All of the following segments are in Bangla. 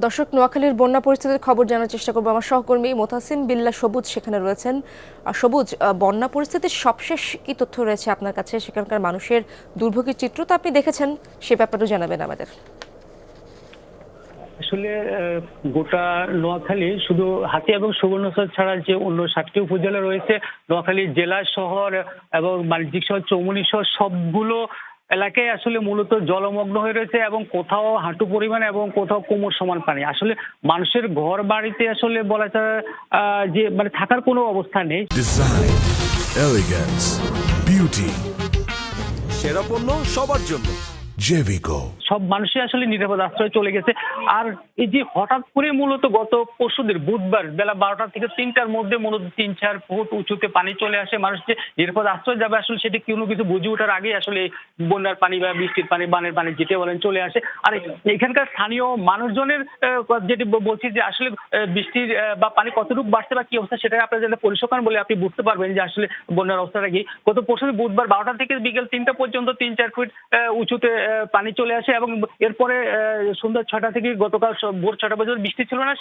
দর্শক, নোয়াখালীর বন্যা পরিস্থিতির খবর জানার চেষ্টা করবো। আমার সহকর্মী মোতাসিম বিল্লাহ সবুজ সেখানে রয়েছেন। সবুজ, বন্যা পরিস্থিতির সবশেষ কি তথ্য রয়েছে আপনার কাছে? সেখানকার মানুষের দুর্ভোগের চিত্র তো আপনি দেখেছেন, সে ব্যাপারেও জানাবেন আমাদের। আসলে গোটা নোয়াখালী শুধু হাতিয়া এবং সুবর্ণচর ছাড়া যে অন্য 7টি উপজেলা রয়েছে, নোয়াখালী জেলা শহর এবং বাণিজ্যিক শহর চৌমুহনী শহর সবগুলো এলাকায় আসলে মূলত জলমগ্ন হয়ে রয়েছে এবং কোথাও হাঁটু পরিমাণ এবং কোথাও কোমর সমান পানি। আসলে মানুষের ঘর বাড়িতে আসলে বলা যায় যে মানে থাকার কোনো অবস্থা নেই। ডিজাইন, এলিগেন্স, বিউটি, সেরা পণ্য সবার জন্য জেভিকো। সব মানুষই আসলে নিরাপদ আশ্রয়ে চলে গেছে। আর এই যে হঠাৎ করে মূলত গত পরশুদিন বুধবার বেলা 12টা থেকে 3টার মধ্যে মূলত 3-4 ফুট উঁচুতে পানি চলে আসে। মানুষ যে নিরাপদ আশ্রয় যাবে আসলে সেটি কোনো কিছু বুঝে ওঠার আগে আসলে বন্যার পানি বা বৃষ্টির পানি, বানের পানি যেটা বলেন চলে আসে। আর এখানকার স্থানীয় মানুষজনের যেটি বলছি যে আসলে বৃষ্টির বা পানি কতটুকু বাড়ছে বা কি অবস্থা সেটা আপনারা যাতে পরিসংখ্যান বলে আপনি বুঝতে পারবেন যে আসলে বন্যার অবস্থাটা কি। গত পরশুদিন বুধবার 12টা থেকে বিকেল 3টা পর্যন্ত 3-4 ফুট উঁচুতে পানি চলে আসে এবং এরপরে সন্ধ্যা 6টা থেকে গতকাল ভোর 6টা পর্যন্ত বৃষ্টি ছিল না।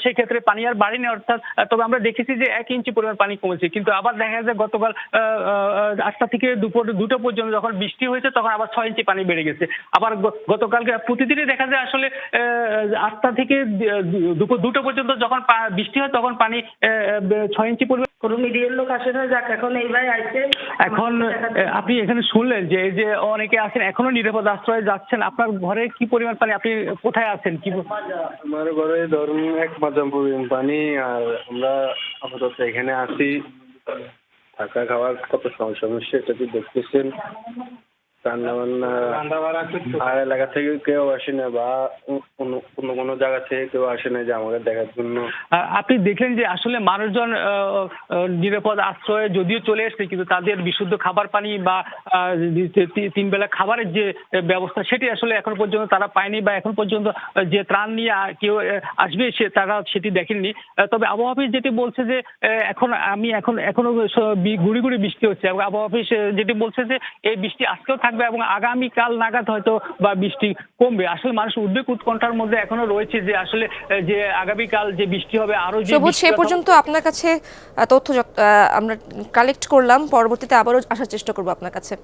সেই ক্ষেত্রে পানি আর বাড়েনি, অর্থাৎ তবে আমরা দেখেছি যে 1 ইঞ্চি পরিমাণ পানি কমেছে। কিন্তু আবার দেখা যায় গতকাল 8টা থেকে দুপুর 2টা পর্যন্ত যখন বৃষ্টি হয়েছে তখন আবার 6 ইঞ্চি পানি বেড়ে গেছে। আবার গতকালকে প্রতিদিনই দেখা যায় আসলে 8টা থেকে দুপুর 2টা পর্যন্ত যখন বৃষ্টি হয় তখন পানি 6 ইঞ্চি পরিমাণ। কোনো মিডিয়ার লোক আসে না, যাক এখন এইভাবে আইছে। এখন আপনি এখানে শুনলেন যে এই যে অনেকে আছেন এখনো নিরাপদ আশ্রয়ে যাচ্ছেন। আপনার ঘরে কি পরিমাণ পানি, আপনি কোথায় আছেন? কি আমার ঘরে ধরুন 1 মাজা পরিমাণ পানি। আর আমরা আপাতত এখানে আছি, থাকা খাওয়ার কত সমস্যা এটা তো দেখতেছেন। রান্না বান্না আর এলাকা থেকে কেউ আসে না বা কোনো জায়গা থেকে কেউ আসে না যে আমাকে দেখার জন্য। আপনি দেখলেন যে আসলে মানুষজন নিরাপদ আশ্রয়ে যদিও চলে এসছে কিন্তু তাদের বিশুদ্ধ খাবার পানি বা 3 বেলা খাবারের যে ব্যবস্থা সেটি আসলে এখন পর্যন্ত তারা পায়নি বা এখন পর্যন্ত যে ত্রাণ নিয়ে কেউ আসবে তারা সেটি দেখেননি। তবে আবহাওয়া অফিস যেটি বলছে যে এখনো গুড়ি গুড়ি বৃষ্টি হচ্ছে এবং আবহাওয়া অফিস যেটি বলছে যে এই বৃষ্টি আজকেও থাকবে এবং আগামী কাল নাগাদ হয়তো বা বৃষ্টি কমবে। আসলে মানুষ উদ্বেগ উৎকণ্ঠার মধ্যে এখনো রয়েছে যে আসলে যে আগামীকাল যে বৃষ্টি হবে আরো যে সবুজ, সেই পর্যন্ত আপনার কাছে তথ্য আমরা কালেক্ট করলাম, পরবর্তীতে আবারও আসার চেষ্টা করবো আপনার কাছে।